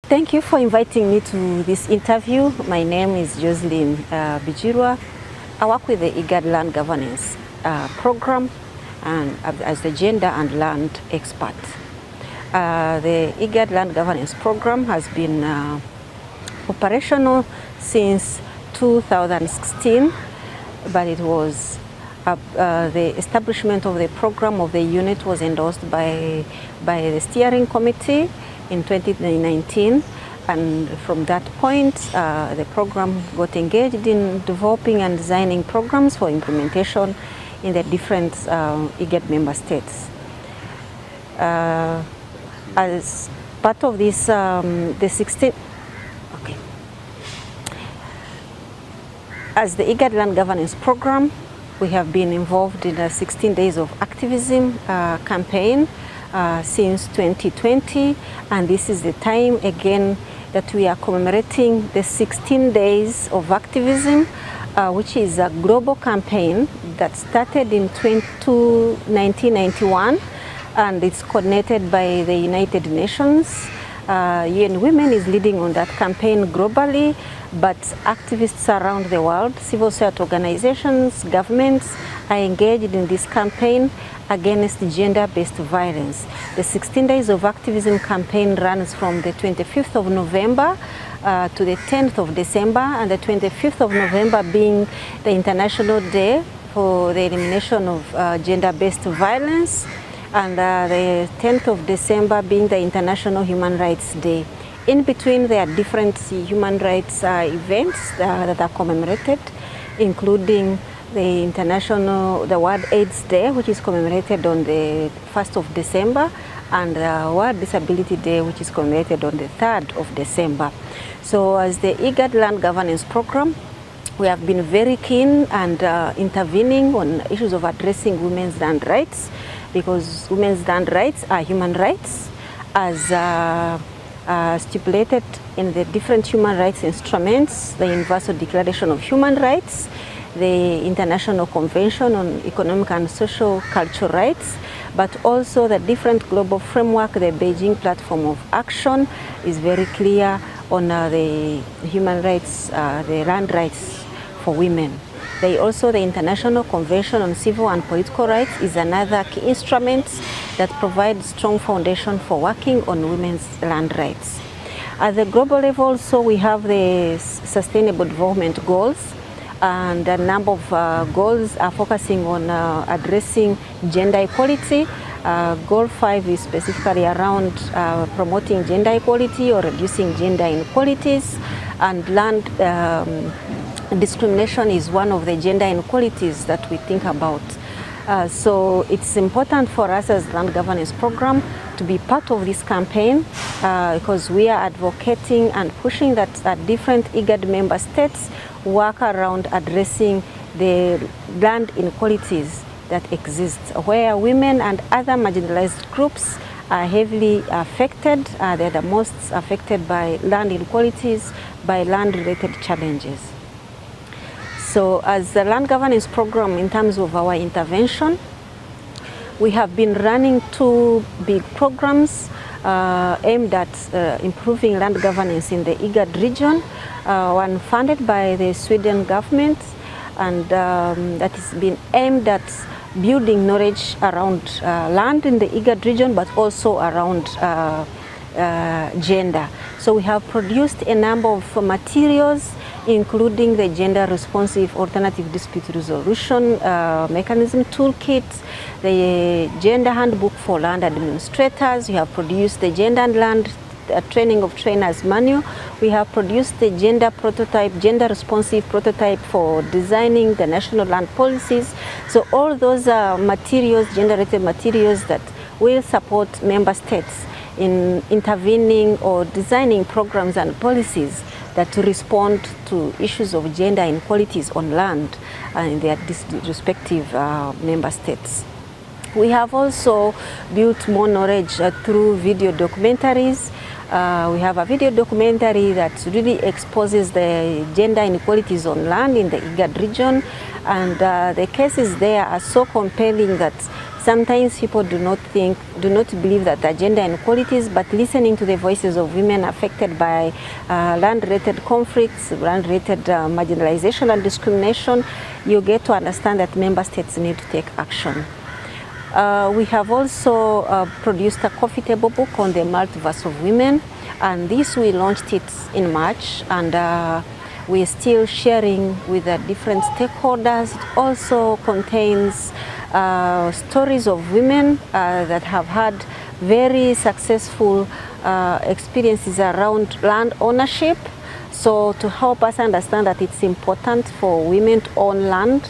Thank you for inviting me to this interview. My name is Joselyn Bigirwa. I work with the IGAD Land Governance Program and as the gender and land expert. The IGAD Land Governance Program has been operational since 2016, but it was the establishment of the program of the unit was endorsed by the steering committee in 2019, and from that point the program got engaged in developing and designing programs for implementation in the different IGAD member states. As part of this, as the IGAD Land Governance Program, we have been involved in a 16 days of activism campaign since 2020, and this is the time again that we are commemorating the 16 days of activism, which is a global campaign that started in 1991, and it's coordinated by the United Nations. UN Women is leading on that campaign globally, but activists around the world, civil society organizations, governments are engaged in this campaign against gender-based violence. The 16 days of activism campaign runs from the 25th of November to the 10th of December, and the 25th of November being the International Day for the Elimination of Gender-Based Violence, and the 10th of December being the International Human Rights Day. In between, there are different human rights events that are commemorated, including the World AIDS Day, which is commemorated on the 1st of December, and the World Disability Day, which is commemorated on the 3rd of December. So as the IGAD Land Governance Program, we have been very keen and intervening on issues of addressing women's land rights, because women's land rights are human rights as stipulated in the different human rights instruments, the Universal Declaration of Human Rights, the International Convention on Economic and Social Cultural Rights, but also the different global framework. The Beijing Platform of Action is very clear on the human rights, the land rights for women. Also, the International Convention on Civil and Political Rights is another key instrument that provides strong foundation for working on women's land rights. At the global level, so we have the Sustainable Development Goals, and a number of goals are focusing on addressing gender equality. Goal 5 is specifically around promoting gender equality or reducing gender inequalities, and land discrimination is one of the gender inequalities that we think about. So it's important for us as Land Governance Program to be part of this campaign because we are advocating and pushing that different IGAD member states work around addressing the land inequalities that exist, where women and other marginalized groups are heavily affected. They're the most affected by land inequalities, by land-related challenges. So as the Land Governance Program, in terms of our intervention, we have been running 2 big programs aimed at improving land governance in the IGAD region, one funded by the Sweden government, and that has been aimed at building knowledge around land in the IGAD region, but also around gender. So we have produced a number of materials, including the Gender Responsive Alternative Dispute Resolution Mechanism Toolkit, the Gender Handbook for Land Administrators. We have produced the Gender and Land Training of Trainers Manual. We have produced the Gender Responsive Prototype for designing the national land policies. So all those materials, gender-related materials that will support member states in intervening or designing programs and policies that respond to issues of gender inequalities on land in their respective member states. We have also built more knowledge through video documentaries. We have a video documentary that really exposes the gender inequalities on land in the IGAD region, and the cases there are so compelling that Sometimes people do not believe that the gender inequalities, but listening to the voices of women affected by land-related conflicts, land-related marginalization and discrimination, you get to understand that member states need to take action. We have also produced a coffee table book on the multiverse of women, and this we launched it in March, and we're still sharing with the different stakeholders. It also contains stories of women that have had very successful experiences around land ownership. So to help us understand that it's important for women to own land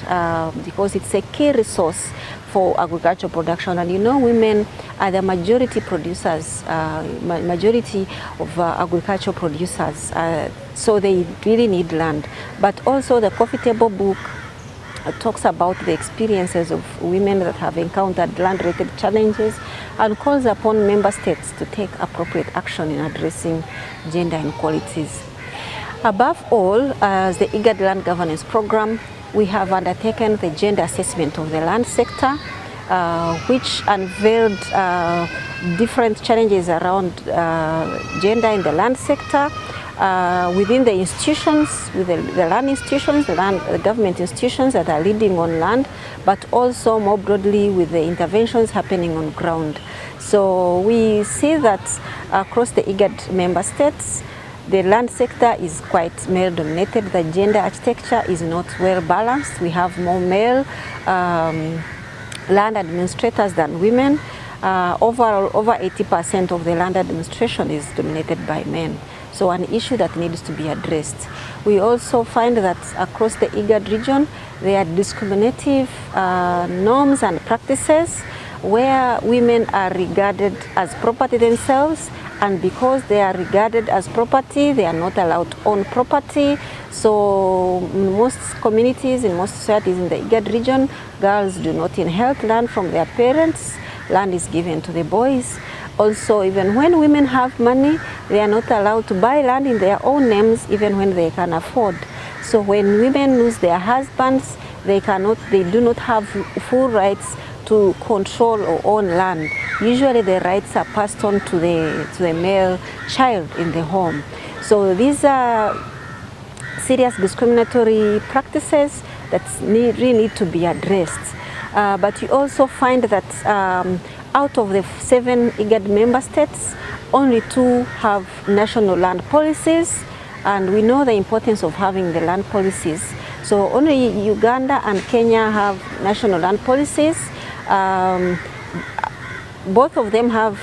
because it's a key resource for agricultural production. And you know, women are the majority producers, majority of agricultural producers. So they really need land. But also the coffee table book talks about the experiences of women that have encountered land-related challenges and calls upon member states to take appropriate action in addressing gender inequalities. Above all, as the IGAD Land Governance Program, we have undertaken the gender assessment of the land sector, which unveiled different challenges around gender in the land sector, within the institutions, with the land institutions, the government institutions that are leading on land, but also more broadly with the interventions happening on ground. So we see that across the IGAD member states, the land sector is quite male-dominated. The gender architecture is not well balanced. We have more male land administrators than women. Over 80% of the land administration is dominated by men. So an issue that needs to be addressed. We also find that across the IGAD region, there are discriminative norms and practices where women are regarded as property themselves, and because they are regarded as property, they are not allowed to own property. So in most communities, in most societies in the IGAD region, girls do not inherit land from their parents. Land is given to the boys. Also, even when women have money, they are not allowed to buy land in their own names, even when they can afford. So when women lose their husbands, they do not have full rights to control or own land. Usually the rights are passed on to the male child in the home. So these are serious discriminatory practices that really need to be addressed. But you also find that out of the 7 IGAD member states, only 2 have national land policies, and we know the importance of having the land policies. So only Uganda and Kenya have national land policies. Both of them have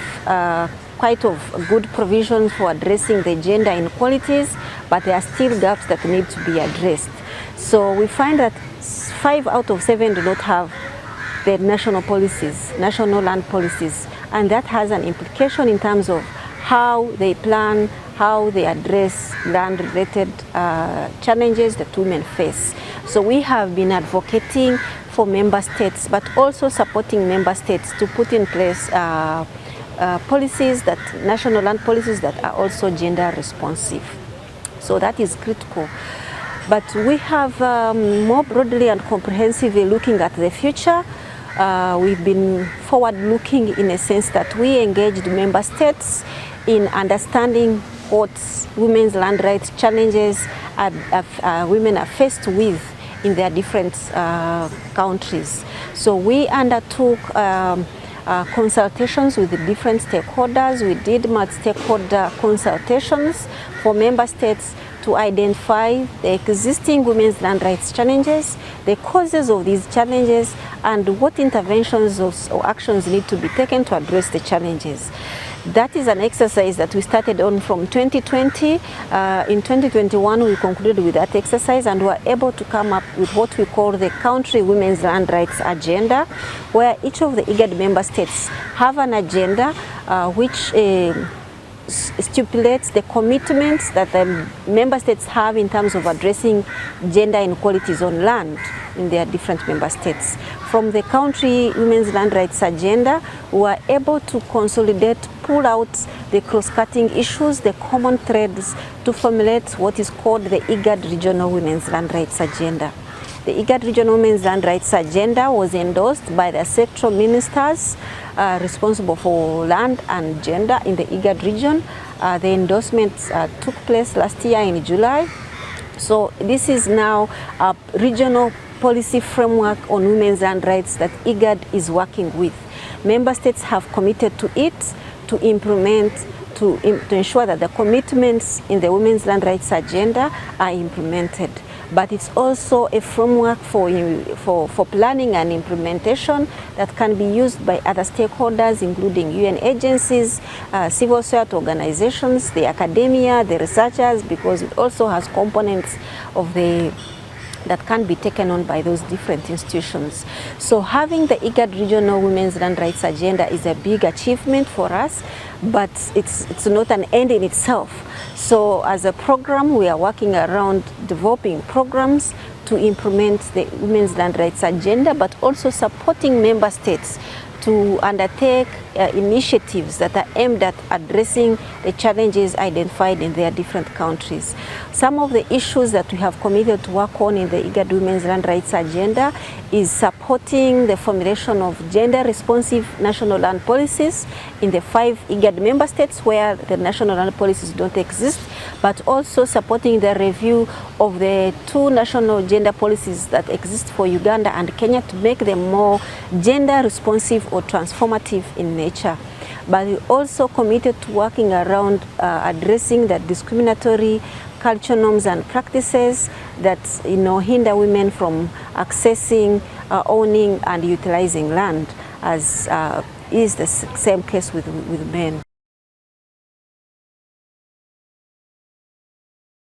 quite good provisions for addressing the gender inequalities, but there are still gaps that need to be addressed. So we find that 5 out of 7 do not have the national policies, national land policies, and that has an implication in terms of how they plan, how they address land-related challenges that women face. So we have been advocating for member states, but also supporting member states to put in place policies, national land policies that are also gender responsive. So that is critical. But we have more broadly and comprehensively looking at the future. We've been forward-looking in a sense that we engaged member states in understanding what women's land rights challenges women are faced with in their different countries. So we undertook consultations with the different stakeholders. We did multi-stakeholder consultations for member states to identify the existing women's land rights challenges, the causes of these challenges, and what interventions or actions need to be taken to address the challenges. That is an exercise that we started on from 2020. In 2021, we concluded with that exercise and were able to come up with what we call the Country Women's Land Rights Agenda, where each of the IGAD member states have an agenda which stipulates the commitments that the member states have in terms of addressing gender inequalities on land in their different member states. From the Country Women's Land Rights Agenda, we were able to consolidate, pull out the cross-cutting issues, the common threads, to formulate what is called the IGAD Regional Women's Land Rights Agenda. The IGAD Regional Women's Land Rights Agenda was endorsed by the sectoral ministers responsible for land and gender in the IGAD region. The endorsements took place last year in July. So this is now a regional policy framework on women's land rights that IGAD is working with. Member states have committed to it to implement, to ensure that the commitments in the women's land rights agenda are implemented. But it's also a framework for planning and implementation that can be used by other stakeholders, including UN agencies, civil society organizations, the academia, the researchers, because it also has components of that can be taken on by those different institutions. So having the IGAD Regional Women's Land Rights Agenda is a big achievement for us, but it's not an end in itself. So as a program, we are working around developing programs to implement the Women's Land Rights Agenda, but also supporting member states to undertake initiatives that are aimed at addressing the challenges identified in their different countries. Some of the issues that we have committed to work on in the IGAD Women's Land Rights Agenda is supporting the formulation of gender-responsive national land policies in the 5 IGAD member states where the national land policies don't exist, but also supporting the review of the 2 national gender policies that exist for Uganda and Kenya to make them more gender-responsive or transformative in nature. But we also committed to working around addressing the discriminatory cultural norms and practices that hinder women from accessing, owning and utilizing land, as is the same case with men.